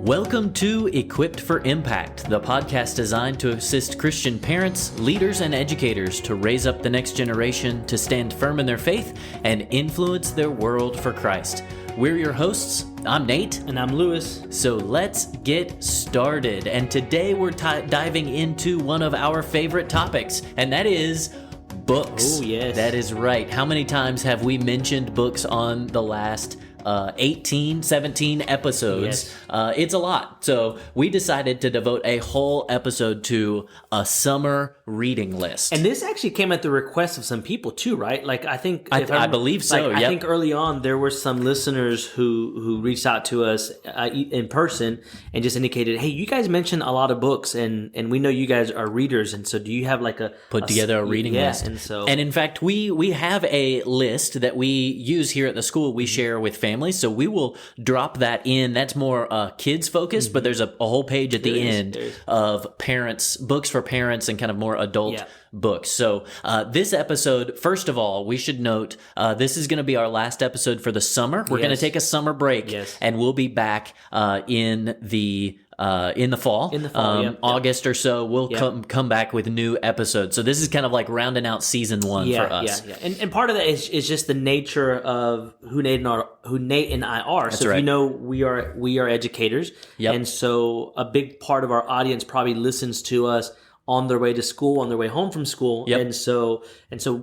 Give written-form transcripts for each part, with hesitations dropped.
Welcome to Equipped for Impact, the podcast designed to assist Christian parents, leaders, and educators to raise up the next generation to stand firm in their faith and influence their world for Christ. We're your hosts. I'm Nate. And I'm Lewis. So let's get started. And today we're diving into one of our favorite topics, and that is books. Oh, yes. That is right. How many times have we mentioned books on the last 17 episodes? Yes. It's a lot. So we decided to devote a whole episode to a summer reading list. And this actually came at the request of some people too, right? Like I think I believe so. I think early on there were some listeners who reached out to us in person and just indicated, "Hey, you guys mentioned a lot of books, and we know you guys are readers, and so do you have like put together a reading list?" And in fact, we have a list that we use here at the school. We share with families, so we will drop that in. That's more kids focused, but there's a whole page at the end of books for parents and kind of more adult books. So this episode, first of all, we should note this is going to be our last episode for the summer. We're going to take a summer break, and we'll be back in the fall. August or so, we'll come back with new episodes. So this is kind of like rounding out season one for us. And part of that is just the nature of who Nate and I are. That's so right. If you know, we are educators, and so a big part of our audience probably listens to us on their way to school, on their way home from school. And so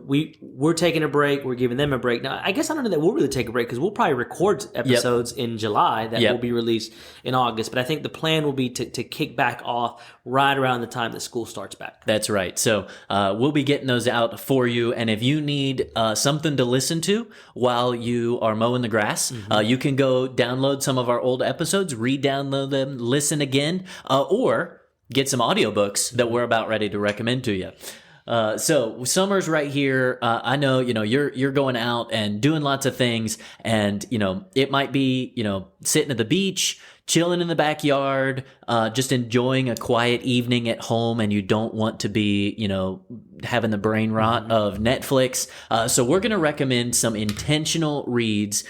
we're taking a break. We're giving them a break. Now, I guess I don't know that we'll really take a break because we'll probably record episodes in July that will be released in August. But I think the plan will be to kick back off right around the time that school starts back. That's right. So we'll be getting those out for you. And if you need something to listen to while you are mowing the grass, you can go download some of our old episodes, re-download them, listen again, or get some audiobooks that we're about ready to recommend to you. So summer's right here. I know, you're going out and doing lots of things, and, it might be, sitting at the beach, chilling in the backyard, just enjoying a quiet evening at home, and you don't want to be, having the brain rot of Netflix. So we're going to recommend some intentional reads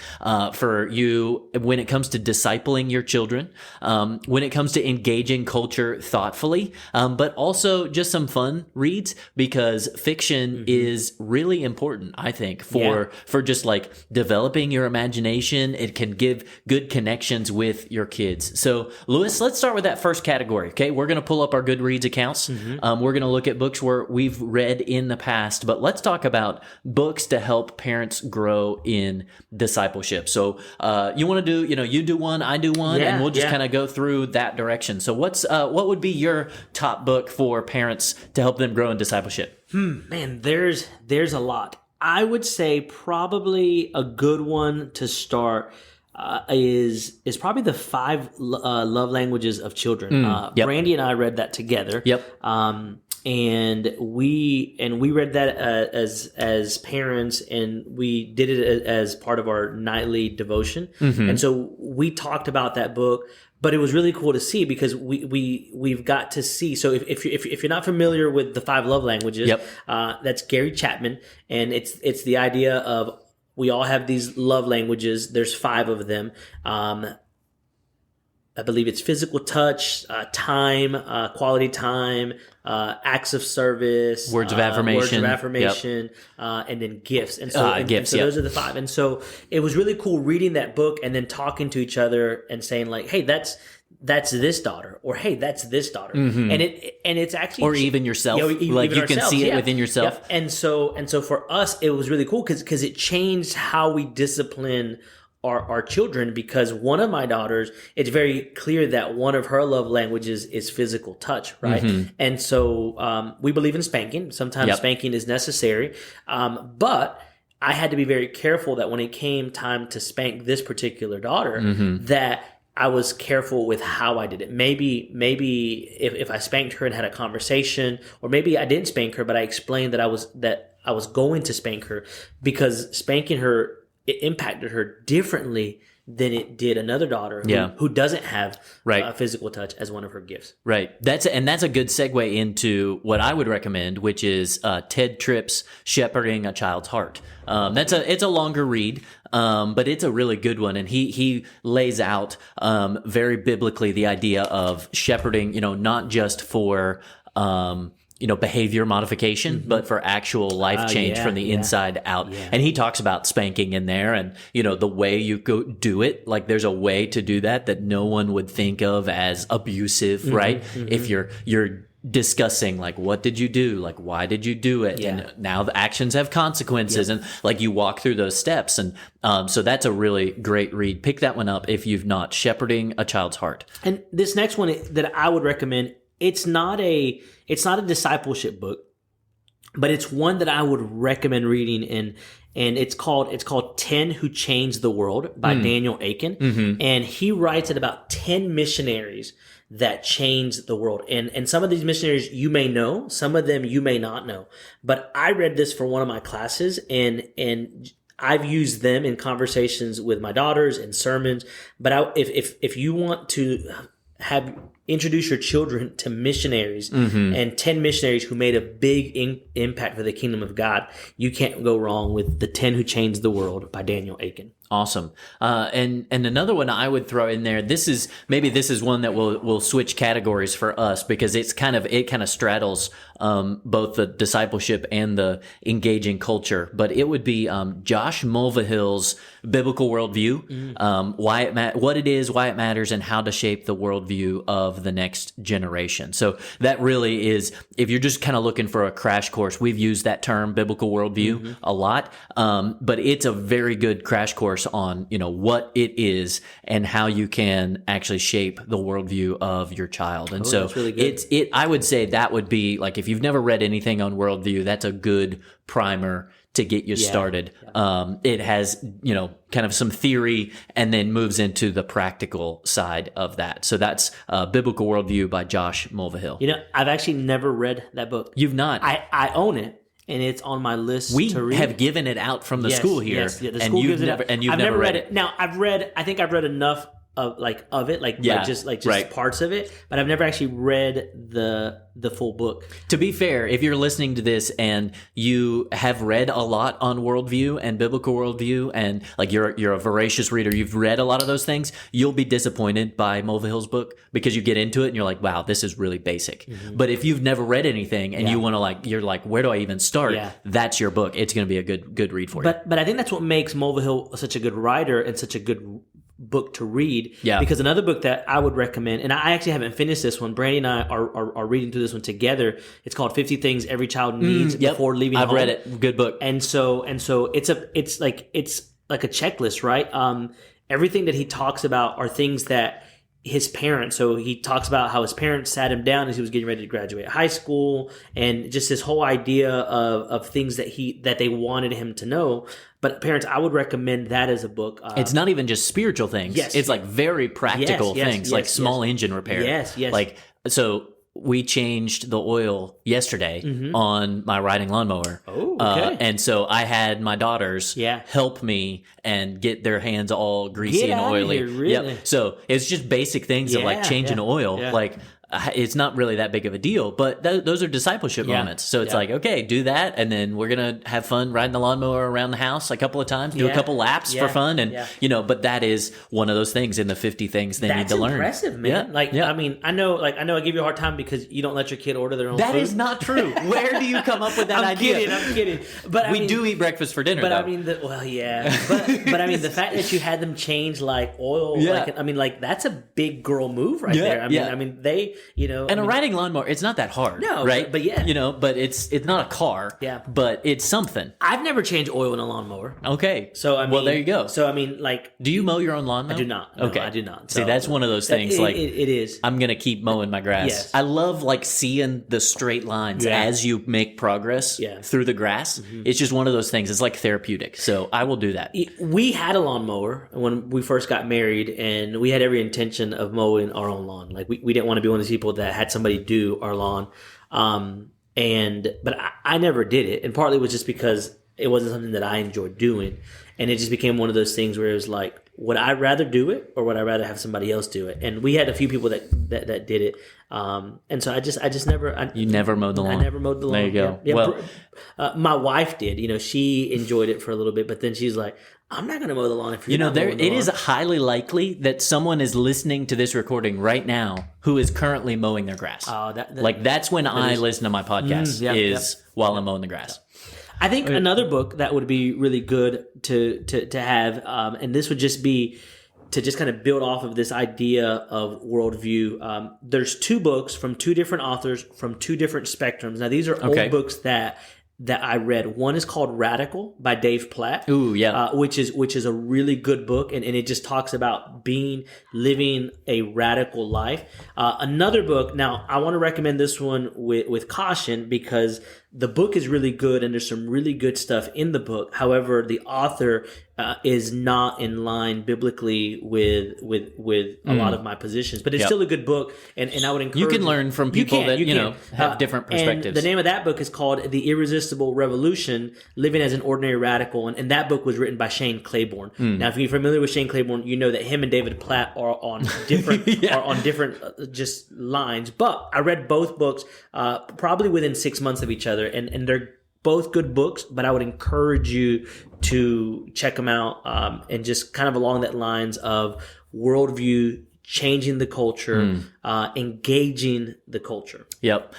for you when it comes to discipling your children, when it comes to engaging culture thoughtfully, but also just some fun reads, because fiction is really important, I think, for just like developing your imagination. It can give good connections with your kids. So Lewis, let's start with that first category. Okay. We're going to pull up our Goodreads accounts. We're going to look at books where we've read in the past, but let's talk about books to help parents grow in discipleship. So you want to do, you do one, I do one, and we'll just kind of go through that direction. So what would be your top book for parents to help them grow in discipleship? Man, there's a lot. I would say probably a good one to start is probably the 5 love languages of children. Brandy and I read that together. And we read that as parents, and we did it as part of our nightly devotion. And so we talked about that book, but it was really cool to see because we've got to see. So if you're not familiar with the 5 love languages, that's Gary Chapman, and it's the idea of we all have these love languages. There's 5 of them. I believe it's physical touch, time, quality time, acts of service, words of affirmation, and then gifts. And so, gifts, those are the 5. And so it was really cool reading that book and then talking to each other and saying like, "Hey, that's this daughter," or "Hey, that's this daughter," and it's actually, or even yourself, like you can see it within yourself. And so for us, it was really cool because it changed how we discipline our children, because one of my daughters, it's very clear that one of her love languages is physical touch, right? And so we believe in spanking. Sometimes spanking is necessary, but I had to be very careful that when it came time to spank this particular daughter, that I was careful with how I did it. Maybe if I spanked her and had a conversation, or maybe I didn't spank her, but I explained that I was going to spank her, because spanking her, it impacted her differently than it did another daughter who doesn't have physical touch as one of her gifts. Right. That's a good segue into what I would recommend, which is Ted Tripp's Shepherding a Child's Heart. It's a longer read, but it's a really good one, and he lays out very biblically the idea of shepherding, not just for behavior modification, but for actual life change from the inside out. Yeah. And he talks about spanking in there, and the way you go do it. Like there's a way to do that no one would think of as abusive, right? If you're discussing like, what did you do? Like, why did you do it? And now the actions have consequences, and like you walk through those steps. And so that's a really great read. Pick that one up if you've not. Shepherding a Child's Heart. And this next one that I would recommend, it's not a discipleship book, but it's one that I would recommend reading, and it's called 10 Who Changed the World by Daniel Aiken. And he writes at about 10 missionaries that changed the world. And some of these missionaries you may know, some of them you may not know. But I read this for one of my classes, and I've used them in conversations with my daughters and sermons. But if you want to introduce your children to missionaries and 10 missionaries who made a big impact for the kingdom of God, you can't go wrong with the 10 Who Changed the World by Daniel Aiken. Awesome. And another one I would throw in there, this is one that will switch categories for us, because it kind of straddles both the discipleship and the engaging culture. But it would be Josh Mulvihill's Biblical Worldview, what it is, why it matters, and how to shape the worldview of the next generation. So that really is, if you're just kind of looking for a crash course, we've used that term, biblical worldview, a lot, but it's a very good crash course on what it is and how you can actually shape the worldview of your child. And so really good. I would say that would be like, if you've never read anything on worldview, that's a good primer to get you started. It has kind of some theory and then moves into the practical side of that. So that's Biblical Worldview by Josh Mulvihill. I've actually never read that book. You've not? I own it. And it's on my list to read. We have given it out from the school here. Yes, the school gives it out. And you've never read it. Now, I think I've read enough of it, just parts of it, but I've never actually read the full book. To be fair, if you're listening to this and you have read a lot on worldview and biblical worldview, and like you're a voracious reader, you've read a lot of those things, you'll be disappointed by Mulvihill's book, because you get into it and you're like, wow, this is really basic. But if you've never read anything and you want to you're like, where do I even start? That's your book. It's going to be a good read for you. But I think that's what makes Mulvihill such a good writer and such a good book to read. Because another book that I would recommend, and I actually haven't finished this one, Brandy and I are reading through this one together. It's called 50 Things Every Child Needs Before Leaving Home. I've read it. Good book. And so it's like a checklist, right? Everything that he talks about are things that his parents, so he talks about how his parents sat him down as he was getting ready to graduate high school, and just this whole idea of things that they wanted him to know. But parents, I would recommend that as a book. It's not even just spiritual things. Yes. It's like very practical things, like small engine repair. Yes. Like, so we changed the oil yesterday on my riding lawnmower. Oh, okay. And so I had my daughters help me and get their hands all greasy and oily. Here, really? So it's just basic things of like changing oil. Like, it's not really that big of a deal, but those are discipleship moments. So it's like, okay, do that, and then we're gonna have fun riding the lawnmower around the house a couple of times, do a couple laps for fun, and but that is one of those things in the 50 things they need to learn. That's impressive, man. I mean, I know I give you a hard time because you don't let your kid order their own food. That is not true. Where do you come up with that idea? I'm kidding. But we do eat breakfast for dinner. But though. I mean, but I mean, the fact that you had them change like oil, that's a big girl move right there. I mean, they, And a riding lawnmower, it's not that hard. No, right? But but it's not a car. Yeah. But it's something. I've never changed oil in a lawnmower. Okay. So I mean, well, there you go. So I mean, like, do you mow your own lawn? I do not. No, okay, I do not. See, that's one of those things. It is. I'm gonna keep mowing my grass. Yes. I love seeing the straight lines as you make progress through the grass. It's just one of those things. It's like therapeutic. So I will do that. We had a lawnmower when we first got married, and we had every intention of mowing our own lawn. Like we didn't want to be one of those people that had somebody do our lawn. But I never did it, and partly it was just because it wasn't something that I enjoyed doing. And it just became one of those things where it was like, would I rather do it or would I rather have somebody else do it? And we had a few people that did it. And so I just never. You never mowed the lawn. I never mowed the lawn. There you go. Yeah. Well, my wife did. She enjoyed it for a little bit, but then she's like, I'm not going to mow the lawn if you're not mowing the lawn. It is highly likely that someone is listening to this recording right now who is currently mowing their grass. That's when I listen to my podcast while I'm mowing the grass. I think another book that would be really good to have, and this would just be to just kind of build off of this idea of worldview. There's 2 books from 2 different authors from 2 different spectrums. Now, these are old books that I read. One is called Radical by Dave Platt. Ooh, yeah. Which is a really good book, and it just talks about living a radical life. Another book, now I want to recommend this one with caution because the book is really good and there's some really good stuff in the book. However, the author is not in line biblically with a lot of my positions, but it's still a good book, and I would encourage you can learn from people that have different perspectives. And the name of that book is called The Irresistible Revolution: Living as an Ordinary Radical, and that book was written by Shane Claiborne. Now, if you're familiar with Shane Claiborne, you know that him and David Platt are on different just lines. But I read both books probably within 6 months of each other, and they're both good books, but I would encourage you to check them out and just kind of along that lines of worldview, changing the culture, engaging the culture. Yep.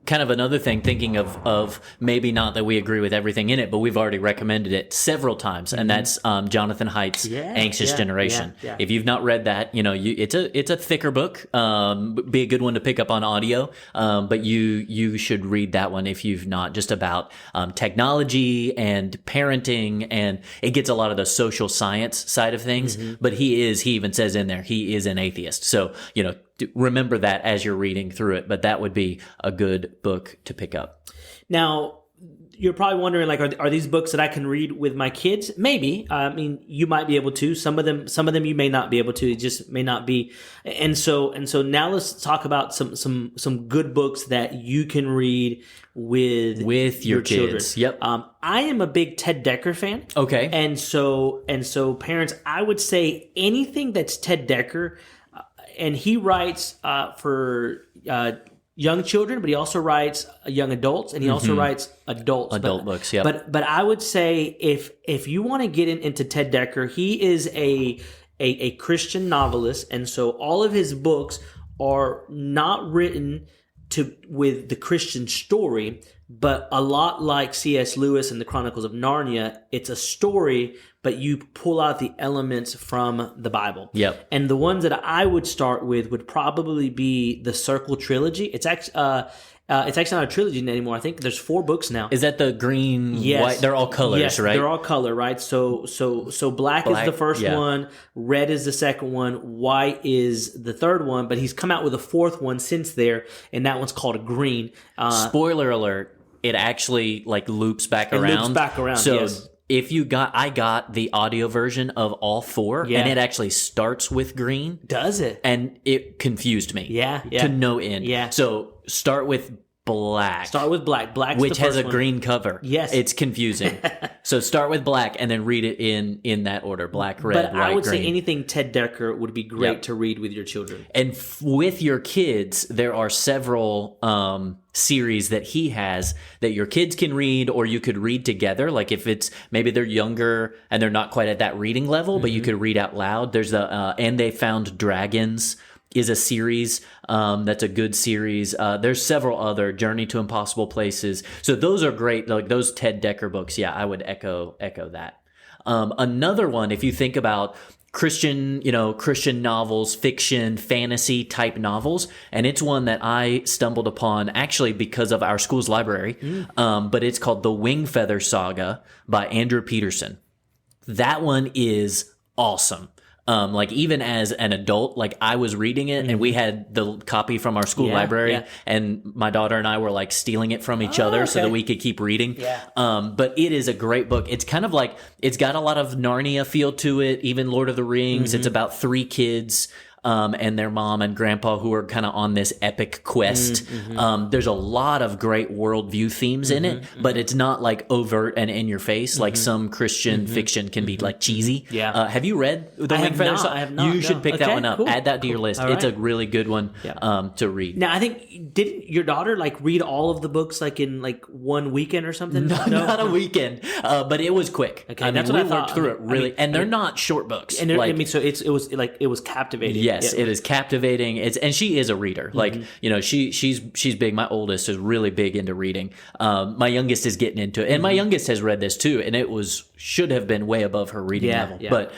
Kind of another thing, thinking of maybe not that we agree with everything in it, but we've already recommended it several times, and that's Jonathan Haidt's Anxious Generation. Yeah. If you've not read that, it's a thicker book. Be a good one to pick up on audio, but you should read that one if you've not. Just about technology and parenting, and it gets a lot of the social science side of things. But he even says in there he is an atheist. So remember that as you're reading through it, but that would be a good book to pick up. Now, you're probably wondering, like, are these books that I can read with my kids? Maybe. I mean, you might be able to. Some of them you may not be able to. It just may not be. And so now let's talk about some good books that you can read with your kids. Children. Yep. I am a big Ted Dekker fan. Okay. And so parents, I would say anything that's Ted Dekker, and he writes for young children, but he also writes young adults, and he also writes adult books. Yeah. But I would say if you want to get into Ted Dekker, he is a Christian novelist, and so all of his books are not written with the Christian story, but a lot like C.S. Lewis and the Chronicles of Narnia, it's a story, but you pull out the elements from the Bible. Yep. And the ones that I would start with would probably be the Circle trilogy. It's actually not a trilogy anymore. I think there's 4 books now. Is that the green, white? They're all colors, right? They're all color, right? So black is the first one, red is the second one, white is the third one, but he's come out with a 4th one since there, and that one's called green. Spoiler alert, it actually loops back around. It loops back around, so yes. I got the audio version of all 4, and it actually starts with green. Does it? And it confused me. Yeah. To no end. Yeah. So start with black. Start with black. Black's which the first has a one. green cover. Yes. It's confusing. So start with black and then read it in that order: black, red, white, green. But I would say anything Ted Dekker would be great to read with your children. And with your kids, there are several series that he has that your kids can read, or you could read together. Like if it's maybe they're younger and they're not quite at that reading level, but you could read out loud. There's the And They Found Dragons is a series that's a good series. There's several other, Journey to Impossible Places. So those are great, like those Ted Dekker books. Yeah, I would echo that. Another one, if you think about Christian novels, fiction, fantasy type novels, and it's one that I stumbled upon actually because of our school's library, but it's called The Wingfeather Saga by Andrew Peterson. That one is awesome. Even as an adult, I was reading it and we had the copy from our school library and my daughter and I were stealing it from each other so that we could keep reading. Yeah. But it is a great book. It's kind of it's got a lot of Narnia feel to it, even Lord of the Rings. It's about 3 kids and their mom and grandpa who are kind of on this epic quest. There's a lot of great worldview themes in it, but it's not like overt and in your face like some Christian fiction can be like cheesy. Yeah. Have you read The Wing Feathers? I have not. You should pick that one up. Cool. Add that to your list. All It's a right. really good one to read. Now, I think, didn't your daughter like read all of the books like in like one weekend or something? No, not a weekend, but it was quick. Okay, I mean, that's what we I thought. worked through it really, and they're not short books. And I mean, so it was captivating. Yes, it is captivating. And she is a reader. Like, she's big. My oldest is really big into reading. My youngest is getting into it, and my youngest has read this too, and it should have been way above her reading level. Yeah. But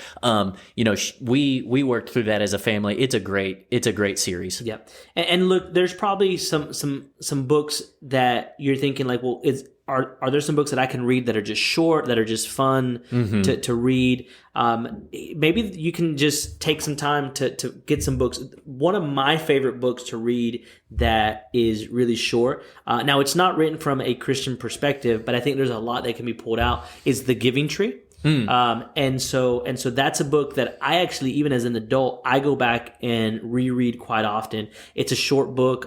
we worked through that as a family. It's a great series. Yeah, and look, there's probably some books that you're thinking like, well, are there some books that I can read that are just short, that are just fun to read? Maybe you can just take some time to get some books. One of my favorite books to read that is really short. Now, it's not written from a Christian perspective, but I think there's a lot that can be pulled out, is The Giving Tree. And so that's a book that I actually, even as an adult, I go back and reread quite often. It's a short book.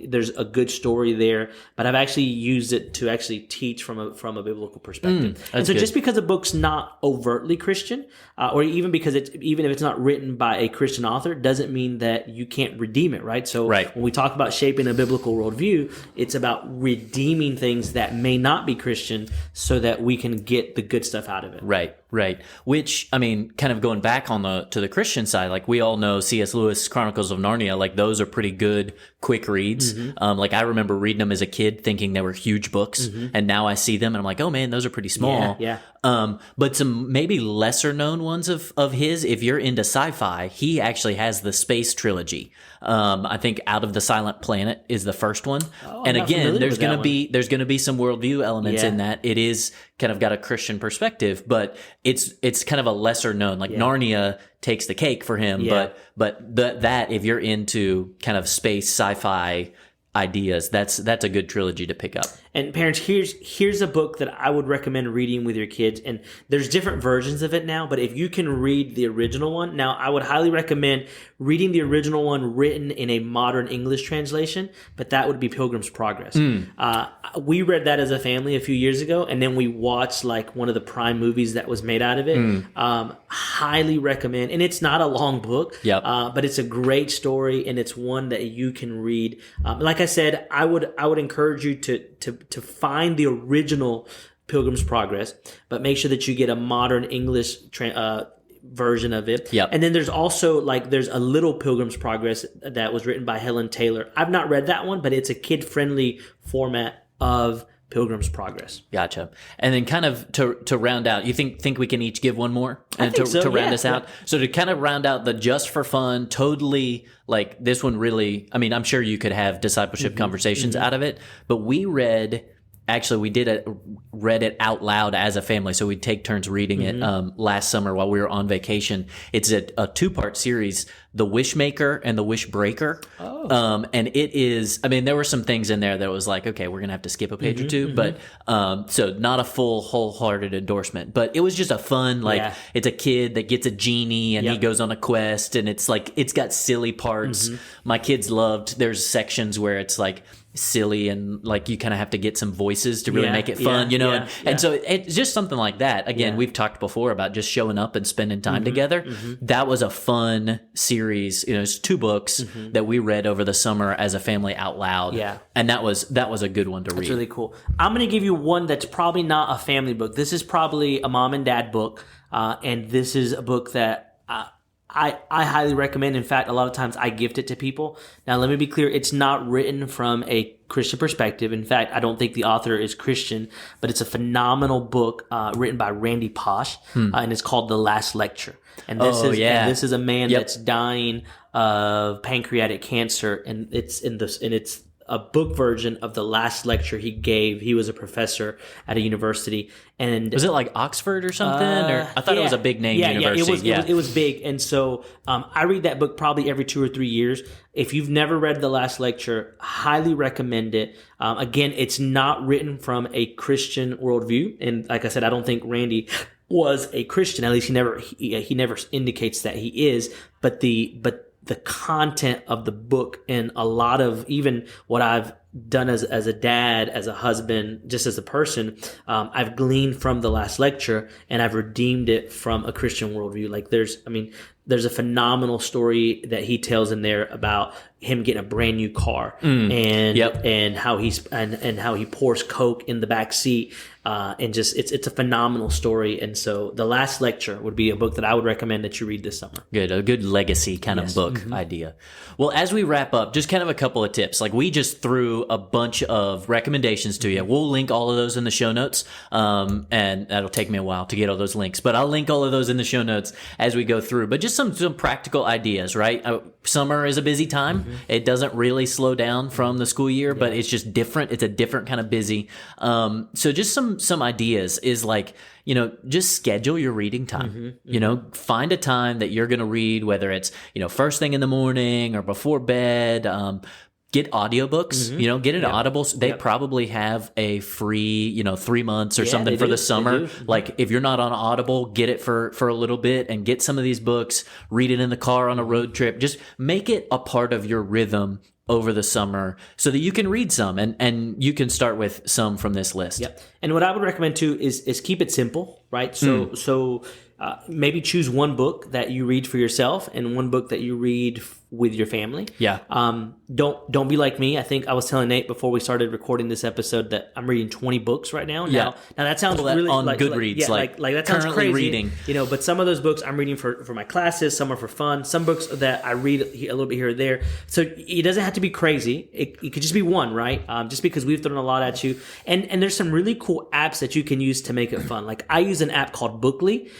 There's a good story there, but I've actually used it to actually teach from a biblical perspective. And so just because a book's not overtly Christian, or even because even if it's not written by a Christian author, doesn't mean that you can't redeem it, right? So when we talk about shaping a biblical worldview, it's about redeeming things that may not be Christian so that we can get the good stuff out of it. Right. Which, I mean, kind of going back to the Christian side, like we all know C.S. Lewis' Chronicles of Narnia, like those are pretty good, quick reads. Like I remember reading them as a kid thinking they were huge books, and now I see them and I'm like, oh man, those are pretty small. Yeah. But some maybe lesser known ones of his, if you're into sci-fi, he actually has the Space Trilogy. I think Out of the Silent Planet is the first one. And again, there's going to be some worldview elements in that. It is kind of got a Christian perspective, but it's kind of a lesser known, like Narnia takes the cake for him. But that if you're into kind of space sci-fi ideas, that's a good trilogy to pick up. And parents, here's a book that I would recommend reading with your kids. And there's different versions of it now, but if you can read the original one, now I would highly recommend reading the original one written in a modern English translation, but that would be Pilgrim's Progress. We read that as a family a few years ago, and then we watched like one of the Prime movies that was made out of it. Highly recommend. And it's not a long book, but it's a great story, and it's one that you can read. Like I said, I would encourage you to find the original Pilgrim's Progress, but make sure that you get a modern English version of it. And then there's also there's a little Pilgrim's Progress that was written by Helen Taylor. I've not read that one, but it's a kid-friendly format of Pilgrim's Progress. Gotcha. And then kind of to round out, you think we can each give one more and to round us out? So to kind of round out the just for fun, totally like this one really, I mean, I'm sure you could have discipleship conversations out of it, but we read it out loud as a family. So we'd take turns reading it last summer while we were on vacation. It's a 2-part series, The Wishmaker and The Wishbreaker. And it is, I mean, there were some things in there that was like, okay, we're going to have to skip a page or two, but so not a full wholehearted endorsement, but it was just a fun, it's a kid that gets a genie and he goes on a quest, and it's like, it's got silly parts. My kids loved, there's sections where it's like silly and like you kind of have to get some voices to really make it fun, and so it's just something like that. Again, we've talked before about just showing up and spending time together. That was a fun series. It's 2 books that we read over the summer as a family out loud. And that was a good one to read. That's really cool. I'm going to give you one that's probably not a family book. This is probably a mom and dad book, and this is a book that I highly recommend. In fact, a lot of times I gift it to people. Now, let me be clear. It's not written from a Christian perspective. In fact, I don't think the author is Christian, but it's a phenomenal book written by Randy Posh, and it's called The Last Lecture. And this is a man that's dying of pancreatic cancer, and it's a book version of the last lecture he gave. He was a professor at a university. And was it like Oxford or something? Or I thought it was a big name university. It was big. And so I read that book probably every 2 or 3 years. If you've never read The Last Lecture, highly recommend it. Again, it's not written from a Christian worldview. And like I said, I don't think Randy was a Christian. At least he never indicates that he is. But the content of the book, and a lot of even what I've done as a dad, as a husband, just as a person, I've gleaned from the last lecture, and I've redeemed it from a Christian worldview. Like there's a phenomenal story that he tells in there about him getting a brand new car and how how he pours Coke in the back seat. And just it's a phenomenal story. And so the last lecture would be a book that I would recommend that you read this summer. Good. A good legacy kind of book idea. Well, as we wrap up, just kind of a couple of tips. Like we just threw a bunch of recommendations to you. We'll link all of those in the show notes. And that'll take me a while to get all those links, but I'll link all of those in the show notes as we go through. But just some practical ideas, right? Summer is a busy time. It doesn't really slow down from the school year, but it's just different. It's a different kind of busy. So just some ideas is like, just schedule your reading time. Find a time that you're going to read, whether it's, first thing in the morning or before bed. Get audiobooks, get an Audible. They probably have a free, 3 months or something for the summer. Like if you're not on Audible, get it for a little bit and get some of these books, read it in the car on a road trip. Just make it a part of your rhythm over the summer so that you can read some and you can start with some from this list. Yep. And what I would recommend too is keep it simple, right? So maybe choose one book that you read for yourself and one book that you read with your family. Yeah. Don't be like me. I think I was telling Nate before we started recording this episode that I'm reading 20 books right now. Now that sounds really on Goodreads. Like that sounds currently crazy. Reading. But some of those books I'm reading for my classes. Some are for fun. Some books that I read a little bit here or there. So it doesn't have to be crazy. It could just be one, right? Just because we've thrown a lot at you. And there's some really cool apps that you can use to make it fun. Like I use an app called Bookly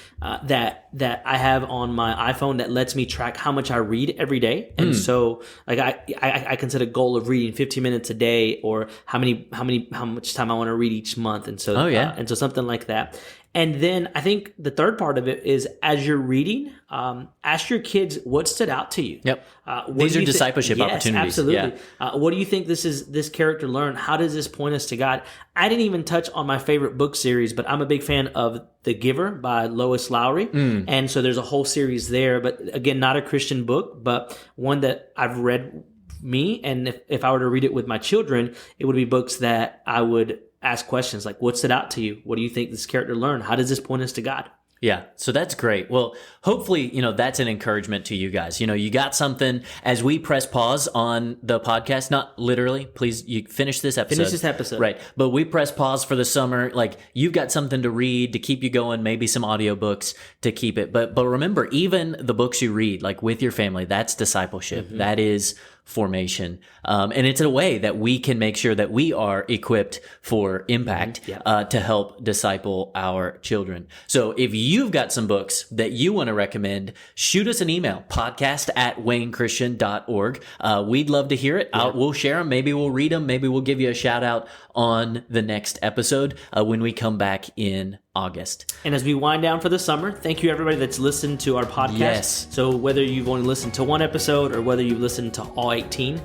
that I have on my iPhone that lets me track how much I read every day. And so like I can set a goal of reading 15 minutes a day, or how much time I want to read each month. And so and so something like that. And then I think the third part of it is, as you're reading, ask your kids what stood out to you. Yep. These are discipleship opportunities. Absolutely. Yeah. What do you think this character learned? How does this point us to God? I didn't even touch on my favorite book series, but I'm a big fan of The Giver by Lois Lowry. And so there's a whole series there, but again, not a Christian book, but one that I've read me. And if I were to read it with my children, it would be books that I would ask questions like, what stood out to you? What do you think this character learned? How does this point us to God? Yeah, so that's great. Well, hopefully, that's an encouragement to you guys. You got something as we press pause on the podcast, not literally, please, you finish this episode. Right, but we press pause for the summer. Like, you've got something to read to keep you going, maybe some audiobooks to keep it. But remember, even the books you read, like with your family, that's discipleship. That is formation. And it's a way that we can make sure that we are equipped for impact to help disciple our children. So if you've got some books that you want to recommend, shoot us an email, podcast@wayneschristian.org. We'd love to hear it. We'll share them. Maybe we'll read them. Maybe we'll give you a shout out on the next episode when we come back in August. And as we wind down for the summer, thank you everybody that's listened to our podcast. Yes. So whether you've only listened to one episode or whether you've listened to all 18,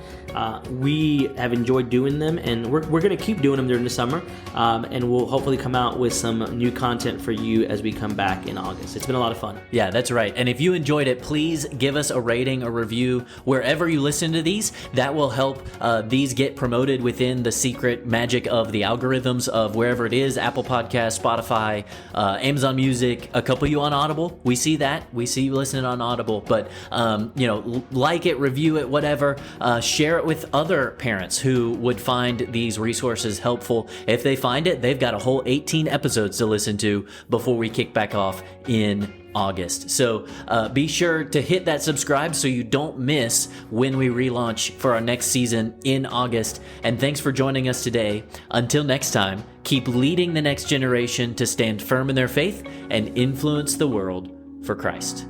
we have enjoyed doing them, and we're going to keep doing them during the summer. And we'll hopefully come out with some new content for you as we come back in August. It's been a lot of fun. Yeah, that's right. And if you enjoyed it, please give us a rating, a review, wherever you listen to these. That will help these get promoted within the secret magic of the algorithms of wherever it is, Apple Podcasts, Spotify, Amazon Music, a couple of you on Audible. We see that. We see you listening on Audible. But, like it, review it, whatever. Share it with other parents who would find these resources helpful. If they find it, they've got a whole 18 episodes to listen to before we kick back off in August. So be sure to hit that subscribe so you don't miss when we relaunch for our next season in August. And thanks for joining us today. Until next time, keep leading the next generation to stand firm in their faith and influence the world for Christ.